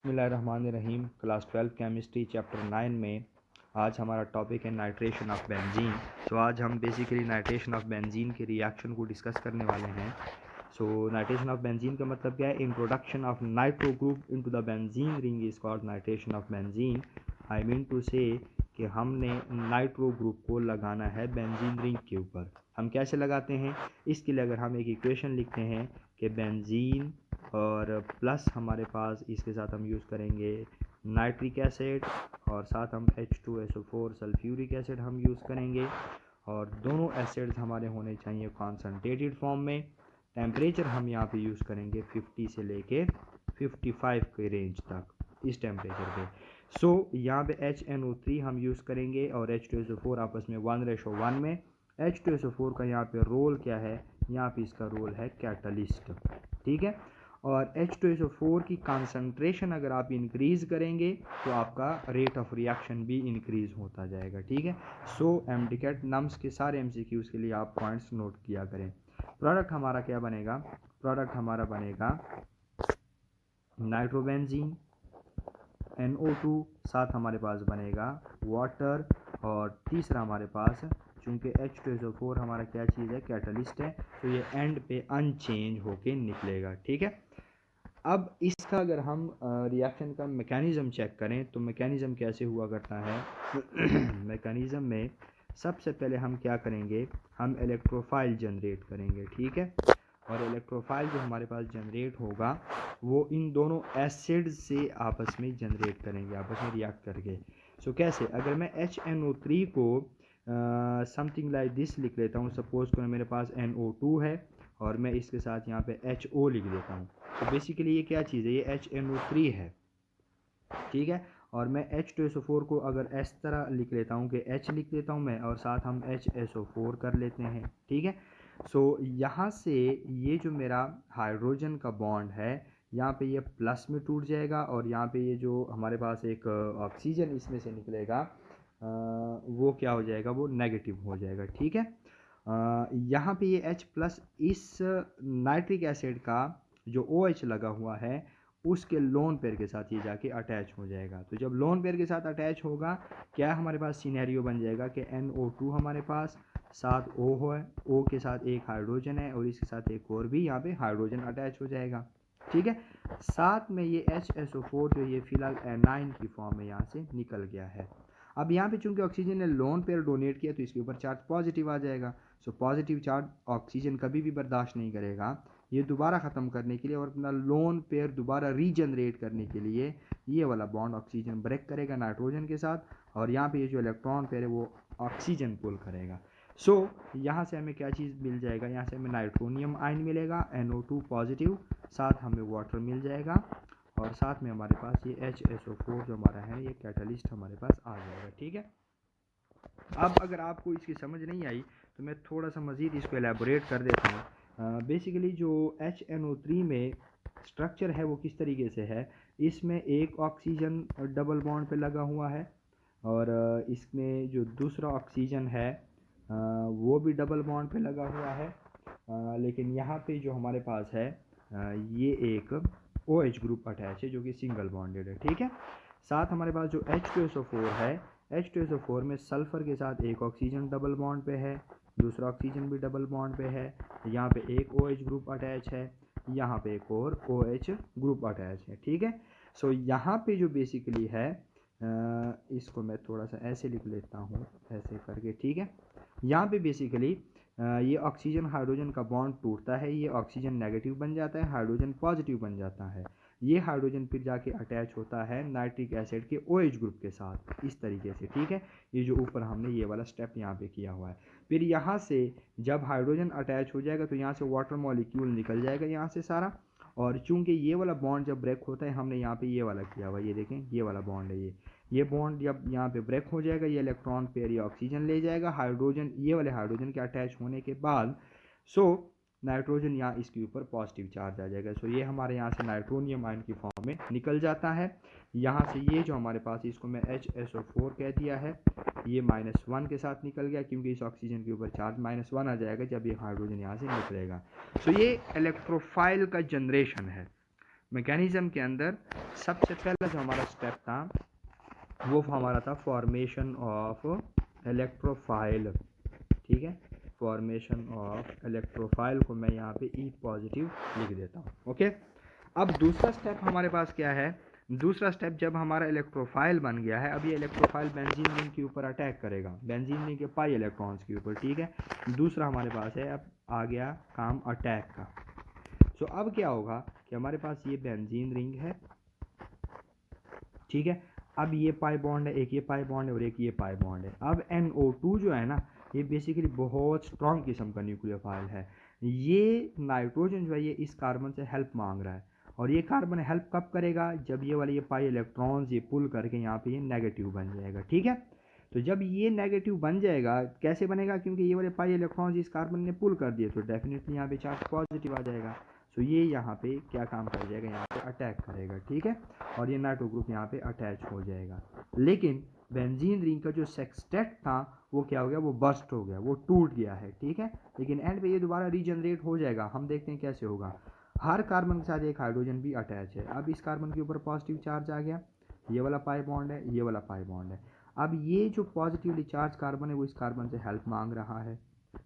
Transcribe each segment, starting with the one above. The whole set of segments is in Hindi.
बिस्मिल्लाहिर्रहमानिर्रहीम। क्लास 12 केमिस्ट्री चैप्टर 9 में आज हमारा टॉपिक है नाइट्रेशन ऑफ बेंजीन। तो आज हम बेसिकली नाइट्रेशन ऑफ बेंजीन के रिएक्शन को डिस्कस करने वाले हैं। नाइट्रेशन ऑफ बेंजीन का मतलब क्या है? Introduction of nitro group into the benzene ring is called nitration of benzene. I mean to say कि हमने नाइट्रो ग्रुप को लगाना है बेंजीन रिंग के ऊपर। हम कैसे लगाते हैं? इसके लिए अगर हम एक इक्वेशन लिखते हैं कि बेंजीन और प्लस हमारे पास इसके साथ हम यूज़ करेंगे नाइट्रिक एसिड और साथ हम H2SO4 सल्फ्यूरिक एसिड हम यूज़ करेंगे और दोनों एसिड्स हमारे होने चाहिए कॉन्सनट्रेटेड फॉर्म में। टेम्परेचर हम यहाँ पे यूज़ करेंगे 50 से लेके 55 के रेंज तक इस टेम्परेचर पे। यहाँ पे HNO3 हम यूज़ करेंगे और H2SO4 आपस में 1:1 में। H2SO4 का यहाँ पे रोल क्या है? यहाँ पे इसका रोल है कैटलिस्ट, ठीक है। और H2SO4 की कंसंट्रेशन अगर आप इंक्रीज़ करेंगे तो आपका रेट ऑफ रिएक्शन भी इंक्रीज़ होता जाएगा, ठीक है। MDCAT नम्स के सारे MCQs के लिए आप पॉइंट्स नोट किया करें। प्रोडक्ट हमारा क्या बनेगा? प्रोडक्ट हमारा बनेगा नाइट्रोबेंजीन, NO2, साथ हमारे पास बनेगा वाटर और तीसरा हमारे पास चूँकि H2SO4 हमारा क्या चीज़ है? कैटलिस्ट है, तो ये एंड पे अनचेंज होके निकलेगा, ठीक है। अब इसका अगर हम रिएक्शन का मैकेनिज़्म चेक करें तो मैकेनिज़्म कैसे हुआ करता है? मैकेनिज़्म में सबसे पहले हम क्या करेंगे? हम इलेक्ट्रोफाइल जनरेट करेंगे, ठीक है। और इलेक्ट्रोफाइल जो हमारे पास जनरेट होगा वो इन दोनों एसिड से आपस में जनरेट करेंगे, आपस में रिएक्ट करके। कैसे? अगर मैं HNO3 को समथिंग लाइक दिस लिख लेता हूँ, सपोज करो मेरे पास NO2 है और मैं इसके साथ यहाँ पे HO लिख देता हूँ, तो बेसिकली ये क्या चीज़ है? ये HNO3 है, ठीक है। और मैं H2SO4 को अगर इस तरह लिख लेता हूँ कि H लिख लेता हूँ मैं और साथ हम HSO4 कर लेते हैं, ठीक है। यहाँ से ये जो मेरा हाइड्रोजन का बॉन्ड है यहाँ पे ये प्लस में टूट जाएगा और यहाँ पे ये जो हमारे पास एक ऑक्सीजन इसमें से निकलेगा वो क्या हो जाएगा? वो नेगेटिव हो जाएगा, ठीक है। यहाँ पे ये H प्लस इस नाइट्रिक एसिड का जो OH लगा हुआ है उसके लोन पेयर के साथ ये जाके अटैच हो जाएगा। तो जब लोन पेयर के साथ अटैच होगा क्या हमारे पास सिनेरियो बन जाएगा कि NO2 हमारे पास साथ O है, O के साथ एक हाइड्रोजन है और इसके साथ एक और भी यहाँ पे हाइड्रोजन अटैच हो जाएगा, ठीक है। साथ में ये HSO4 जो ये फिलहाल एनाइन की फॉर्म में यहाँ से निकल गया है। अब यहाँ पे चूंकि ऑक्सीजन ने लोन पेयर डोनेट किया तो इसके ऊपर चार्ज पॉजिटिव आ जाएगा। पॉजिटिव चार्ज ऑक्सीजन कभी भी बर्दाश्त नहीं करेगा। ये दोबारा ख़त्म करने के लिए और अपना लोन पेयर दोबारा रीजनरेट करने के लिए ये वाला बॉन्ड ऑक्सीजन ब्रेक करेगा नाइट्रोजन के साथ और यहाँ पे ये जो इलेक्ट्रॉन पेयर है वो ऑक्सीजन पुल करेगा। यहाँ से हमें क्या चीज़ मिल जाएगा? यहाँ से हमें नाइट्रोनियम आयन मिलेगा, NO2 पॉजिटिव, साथ हमें वाटर मिल जाएगा और साथ में हमारे पास ये HSO4 जो हमारा है ये कैटलिस्ट हमारे पास आ जाएगा, ठीक है। अब अगर आपको इसकी समझ नहीं आई तो मैं थोड़ा सा मज़ीद इसको एलेबोरेट कर देता हूँ। बेसिकली जो HNO3 में स्ट्रक्चर है वो किस तरीके से है? इसमें एक ऑक्सीजन डबल बॉन्ड पे लगा हुआ है और इसमें जो दूसरा ऑक्सीजन है वो भी डबल बॉन्ड पे लगा हुआ है, लेकिन यहाँ पे जो हमारे पास है ये एक OH ग्रुप अटैच है जो कि सिंगल बॉन्डेड है, ठीक है। साथ हमारे पास जो H2SO4 है, H2SO4 में सल्फ़र के साथ एक ऑक्सीजन डबल बॉन्ड पे है, दूसरा ऑक्सीजन भी डबल बॉन्ड पे है, यहाँ पे एक OH ग्रुप अटैच है, यहाँ पे एक और OH ग्रुप अटैच है, ठीक है। यहाँ पे जो बेसिकली है इसको मैं थोड़ा सा ऐसे लिख लेता हूँ ऐसे करके, ठीक है। यहाँ पे बेसिकली ये ऑक्सीजन हाइड्रोजन का बॉन्ड टूटता है, ये ऑक्सीजन नेगेटिव बन जाता है, हाइड्रोजन पॉजिटिव बन जाता है। ये हाइड्रोजन फिर जाके अटैच होता है नाइट्रिक एसिड के OH ग्रुप के साथ इस तरीके से, ठीक है। ये जो ऊपर हमने ये वाला स्टेप यहाँ पे किया हुआ है। फिर यहाँ से जब हाइड्रोजन अटैच हो जाएगा तो यहाँ से वाटर मॉलिक्यूल निकल जाएगा यहाँ से सारा, और चूंकि ये वाला बॉन्ड जब ब्रेक होता है हमने यहाँ पे ये वाला किया हुआ, ये देखें ये वाला बॉन्ड है, ये बॉन्ड जब यहाँ पे ब्रेक हो जाएगा ये इलेक्ट्रॉन पेयर ये ऑक्सीजन ले जाएगा, हाइड्रोजन ये वाले हाइड्रोजन के अटैच होने के बाद नाइट्रोजन यहाँ इसके ऊपर पॉजिटिव चार्ज आ जाएगा। ये हमारे यहाँ से नाइट्रोनियम आयन की फॉर्म में निकल जाता है। यहाँ से ये जो हमारे पास इसको मैं HSO4 कह दिया है, ये -1 के साथ निकल गया क्योंकि इस ऑक्सीजन के ऊपर चार्ज -1 आ जाएगा जब ये हाइड्रोजन यहाँ से निकलेगा। ये इलेक्ट्रोफाइल का जनरेशन है। मैकेनिज्म के अंदर सबसे पहला जो हमारा स्टेप था वो हमारा था फॉर्मेशन ऑफ इलेक्ट्रोफाइल, ठीक है। फॉर्मेशन ऑफ इलेक्ट्रोफाइल को मैं यहाँ पे ई पॉजिटिव लिख देता हूँ, ओके। अब दूसरा स्टेप हमारे पास क्या है, दूसरा स्टेप जब हमारा इलेक्ट्रोफाइल बन गया है, अब ये इलेक्ट्रोफाइल बेंजीन रिंग के ऊपर अटैक करेगा, बेंजीन रिंग के पाई इलेक्ट्रॉन्स के ऊपर, ठीक है। दूसरा हमारे पास है, अब आ गया काम अटैक का। सो अब क्या होगा कि हमारे पास ये बेंजीन रिंग है, ठीक है। अब ये पाई बॉन्ड है, एक ये पाई बॉन्ड है और एक ये पाई बॉन्ड है। अब NO2 जो है ना, ये बेसिकली बहुत स्ट्रॉन्ग किस्म का न्यूक्लियोफाइल है। ये नाइट्रोजन जो है ये इस कार्बन से हेल्प मांग रहा है, और ये कार्बन हेल्प कब करेगा, जब ये वाले ये पाई इलेक्ट्रॉन्स ये पुल करके यहाँ पे ये नेगेटिव बन जाएगा, ठीक है। तो जब ये नेगेटिव बन जाएगा, कैसे बनेगा, क्योंकि ये वाले पाई इलेक्ट्रॉन्स इस कार्बन ने पुल कर दिए, तो डेफिनेटली यहाँ पे चार्ज पॉजिटिव आ जाएगा। तो ये यहाँ पे क्या काम कर जाएगा, यहाँ पे अटैक करेगा, ठीक है। और ये नाइट्रो ग्रुप यहाँ पे अटैच हो जाएगा। लेकिन बेंजीन रिंग का जो सेक्सटेट था वो क्या हो गया, वो बस्ट हो गया, वो टूट गया है, ठीक है। लेकिन एंड पे ये दोबारा रीजनरेट हो जाएगा, हम देखते हैं कैसे होगा। हर कार्बन के साथ एक हाइड्रोजन भी अटैच है। अब इस कार्बन के ऊपर पॉजिटिव चार्ज आ गया, ये वाला पाई बॉन्ड है, ये वाला पाई बॉन्ड है। अब ये जो पॉजिटिवली चार्ज कार्बन है वो इस कार्बन से हेल्प मांग रहा है।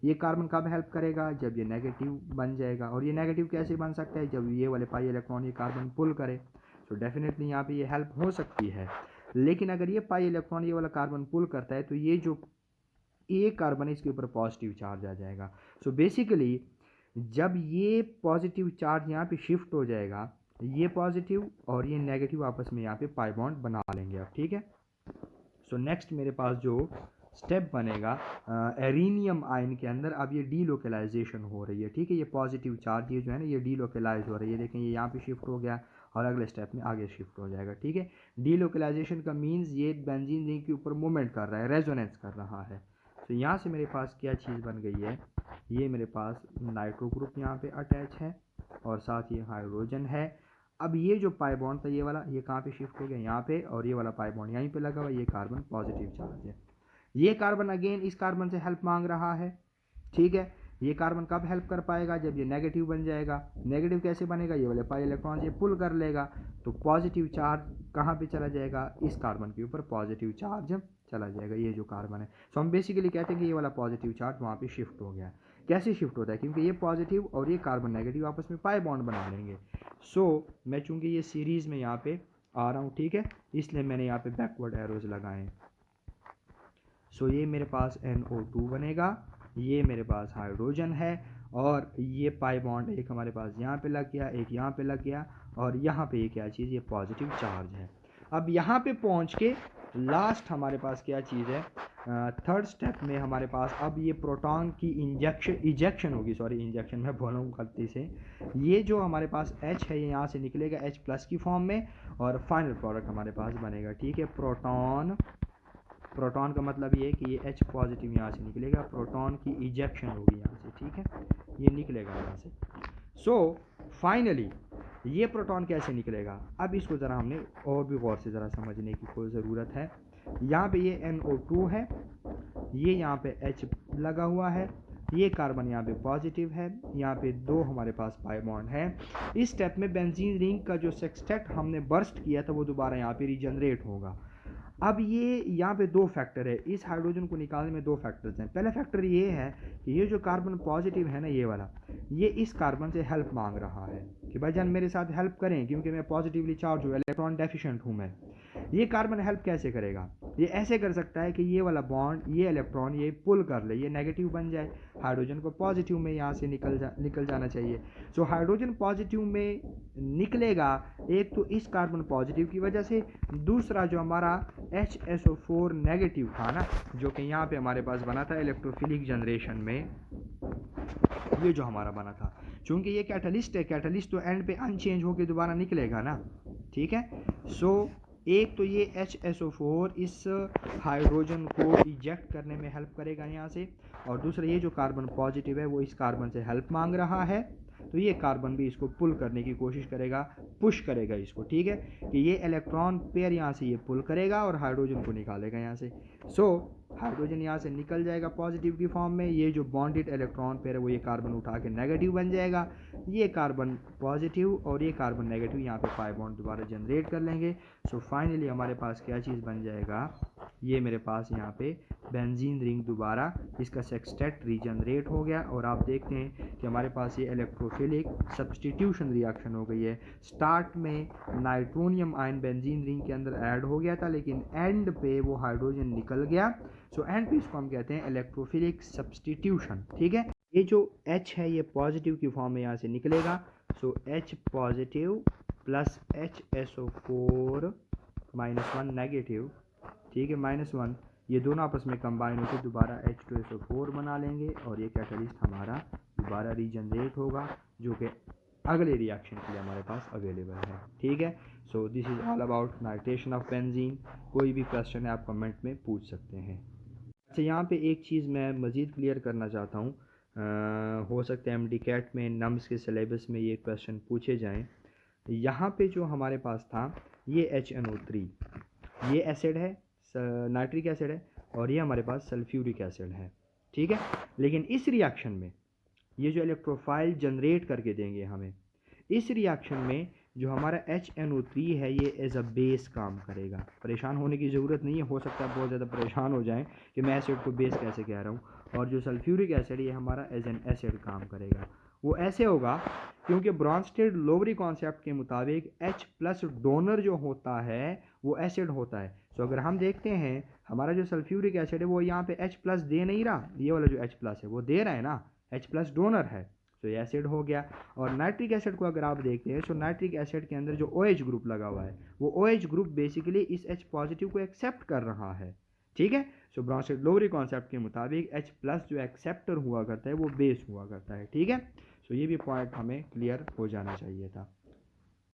ये कार्बन कब हेल्प करेगा, जब ये नेगेटिव बन जाएगा। और ये नेगेटिव कैसे बन सकता है, जब ये वाले पाई इलेक्ट्रॉन ये कार्बन पुल करे। तो डेफिनेटली यहाँ पे ये हेल्प हो सकती है। लेकिन अगर ये पाई इलेक्ट्रॉन ये वाला कार्बन पुल करता है, तो ये जो एक कार्बन है इसके ऊपर पॉजिटिव चार्ज आ जाएगा। सो बेसिकली जब ये पॉजिटिव चार्ज यहाँ पे शिफ्ट हो जाएगा, ये पॉजिटिव और ये नेगेटिव आपस में यहाँ पे पाई बॉन्ड बना लेंगे अब, ठीक है। सो नेक्स्ट मेरे पास जो स्टेप बनेगा एरीनियम आयन के अंदर, अब ये डीलोकलाइजेशन हो रही है, ठीक है। ये पॉजिटिव चार्ज ये जो है ना ये डीलोकलाइज हो रही है, देखें ये यहाँ पे शिफ्ट हो गया और अगले स्टेप में आगे शिफ्ट हो जाएगा, ठीक है। डीलोकलाइजेशन का मीन्स ये बेंजीन रिंग के ऊपर मूवमेंट कर रहा है, रेजोनेंस कर रहा है। तो यहाँ से मेरे पास क्या चीज़ बन गई है, ये मेरे पास नाइट्रो ग्रुप यहाँ पे अटैच है और साथ ही हाइड्रोजन है। अब ये जो पाई बॉन्ड था ये वाला, ये कहाँ पे शिफ्ट हो गया, यहाँ पे, और ये वाला पाई बॉन्ड यहीं पे लगा हुआ, ये कार्बन पॉजिटिव चार्ज है। ये कार्बन अगेन इस कार्बन से हेल्प मांग रहा है, ठीक है। ये कार्बन कब हेल्प कर पाएगा, जब ये नेगेटिव बन जाएगा। नेगेटिव कैसे बनेगा, ये वाले पाई इलेक्ट्रॉन ये पुल कर लेगा, तो पॉजिटिव चार्ज कहाँ पे चला जाएगा, इस कार्बन के ऊपर पॉजिटिव चार्ज चला जाएगा, ये जो कार्बन है। सो हम बेसिकली कहते हैं कि ये वाला पॉजिटिव चार्ज वहाँ पे शिफ्ट हो गया। कैसे शिफ्ट होता है, क्योंकि ये पॉजिटिव और ये कार्बन नेगेटिव आपस में पाई बॉन्ड बना लेंगे। सो मैं चूंकि ये सीरीज़ में यहाँ पे आ रहा हूँ, ठीक है, इसलिए मैंने यहाँ पे बैकवर्ड एरोज लगाए। सो ये मेरे पास NO2 बनेगा, ये मेरे पास हाइड्रोजन है, और ये पाई बॉन्ड एक हमारे पास यहाँ पे लग गया, एक यहाँ पे लग गया, और यहाँ पे ये क्या चीज़, ये पॉजिटिव चार्ज है। अब यहाँ पे पहुँच के लास्ट हमारे पास क्या चीज़ है, थर्ड स्टेप में हमारे पास अब ये प्रोटॉन की इजेक्शन होगी, सॉरी इंजेक्शन मैं बोला हूँ गलती से। ये जो हमारे पास H है ये यहाँ से निकलेगा H+ की फॉर्म में, और फाइनल प्रोडक्ट हमारे पास बनेगा, ठीक है। प्रोटॉन का मतलब ये है कि ये H पॉजिटिव यहाँ से निकलेगा, प्रोटॉन की इजेक्शन होगी यहाँ से, ठीक है, ये निकलेगा यहाँ से। सो फाइनली ये प्रोटॉन कैसे निकलेगा, अब इसको ज़रा हमने और भी गौर से ज़रा समझने की कोई ज़रूरत है। यहाँ पे ये NO2 है, ये यहाँ पे H लगा हुआ है, ये कार्बन यहाँ पे पॉजिटिव है, यहाँ पे दो हमारे पास पाई बॉन्ड है। इस स्टेप में बेंजीन रिंग का जो सेक्सटेट हमने बर्स्ट किया था वो दोबारा यहाँ पे रीजनरेट होगा। अब ये यहाँ पे दो फैक्टर है, इस हाइड्रोजन को निकालने में दो फैक्टर्स हैं। पहला फैक्टर ये है कि ये जो कार्बन पॉजिटिव है ना ये वाला, ये इस कार्बन से हेल्प मांग रहा है कि भाईजान मेरे साथ हेल्प करें, क्योंकि मैं पॉजिटिवली चार्ज हूँ, इलेक्ट्रॉन डेफिशिएंट हूँ मैं। ये कार्बन हेल्प कैसे करेगा, ये ऐसे कर सकता है कि ये वाला बॉन्ड ये इलेक्ट्रॉन ये पुल कर ले, ये नेगेटिव बन जाए, हाइड्रोजन को पॉजिटिव में यहाँ से निकल जाना चाहिए। सो हाइड्रोजन पॉजिटिव में निकलेगा, एक तो इस कार्बन पॉजिटिव की वजह से, दूसरा जो हमारा HSO4 नेगेटिव था ना, जो कि यहाँ पे हमारे पास बना था इलेक्ट्रोफिलिक जनरेशन में, ये जो हमारा बना था, चूंकि ये कैटलिस्ट है, कैटलिस्ट तो एंड पे अनचेंज होकर दोबारा निकलेगा ना, ठीक है। सो एक तो ये HSO4 इस हाइड्रोजन को इजेक्ट करने में हेल्प करेगा यहाँ से, और दूसरा ये जो कार्बन पॉजिटिव है वो इस कार्बन से हेल्प मांग रहा है, तो ये कार्बन भी इसको पुल करने की कोशिश करेगा, पुश करेगा इसको, ठीक है, कि ये इलेक्ट्रॉन पेयर यहाँ से ये पुल करेगा और हाइड्रोजन को निकालेगा यहाँ से। सो हाइड्रोजन यहाँ से निकल जाएगा पॉजिटिव की फॉर्म में, ये जो बॉन्डेड इलेक्ट्रॉन पेयर है वो ये कार्बन उठा के नेगेटिव बन जाएगा, ये कार्बन पॉजिटिव और ये कार्बन नेगेटिव, यहाँ पे पाई बॉन्ड दोबारा जनरेट कर लेंगे। सो फाइनली हमारे पास क्या चीज़ बन जाएगा, ये मेरे पास यहाँ पे बेंजीन रिंग दोबारा इसका सेक्सटेट रीजनरेट हो गया और आप देखते हैं कि हमारे पास ये इलेक्ट्रोफिलिक सब्सटीट्यूशन रिएक्शन हो गई है। स्टार्ट में नाइट्रोनियम आयन बेंजीन रिंग के अंदर ऐड हो गया था, लेकिन एंड पे वो हाइड्रोजन निकल गया। सो एंड पे इसको हम कहते हैं इलेक्ट्रोफिलिक सब्सटीट्यूशन। ठीक है, ये जो H है ये पॉजिटिव की फॉर्म में यहाँ से निकलेगा। सो H positive plus HSO4 -1 negative, ठीक है, -1, ये दोनों आपस में कंबाइन होकर दोबारा H2SO4 बना लेंगे और ये कैटलिस्ट हमारा दोबारा रीजनरेट होगा, जो कि अगले रिएक्शन के लिए हमारे पास अवेलेबल है। ठीक है, so this is all about nitration of benzene. कोई भी क्वेश्चन है आप कमेंट में पूछ सकते हैं। अच्छा, यहाँ पे एक चीज़ मैं मज़ीद क्लियर करना चाहता हूँ, हो सकता है MD-CAT में नम्स के सिलेबस में ये क्वेश्चन पूछे जाएँ। यहाँ पे जो हमारे पास था ये HNO3, ये एसिड है, नाइट्रिक एसिड है, और ये हमारे पास सल्फ्यूरिक एसिड है। ठीक है, लेकिन इस रिएक्शन में ये जो इलेक्ट्रोफाइल जनरेट करके देंगे हमें, इस रिएक्शन में जो हमारा HNO3 है ये एज अ बेस काम करेगा। परेशान होने की ज़रूरत नहीं है, हो सकता है बहुत ज़्यादा परेशान हो जाएं कि मैं एसिड को बेस कैसे कह रहा हूँ। और जो सल्फ्यूरिक एसिड ये हमारा एज एन एसिड काम करेगा। वो ऐसे होगा क्योंकि ब्रॉन्स्टेड-लोवरी कॉन्सेप्ट के मुताबिक H+ डोनर जो होता है वो एसिड होता है। सो अगर हम देखते हैं हमारा जो सल्फ्यूरिक एसिड है वो यहाँ पे H+ दे नहीं रहा, ये वाला जो H+ है वो दे रहा है ना, H+ डोनर है, तो ये एसिड हो गया। और नाइट्रिक एसिड को अगर आप देखते हैं तो नाइट्रिक एसिड के अंदर जो OH ग्रुप लगा हुआ है वो OH ग्रुप बेसिकली इस H पॉजिटिव को एक्सेप्ट कर रहा है। ठीक है, सो ब्रॉन्स्टेड-लोवरी कॉन्सेप्ट के मुताबिक H+ जो एक्सेप्टर हुआ करता है वो बेस हुआ करता है। ठीक है, सो ये भी पॉइंट हमें क्लियर हो जाना चाहिए था।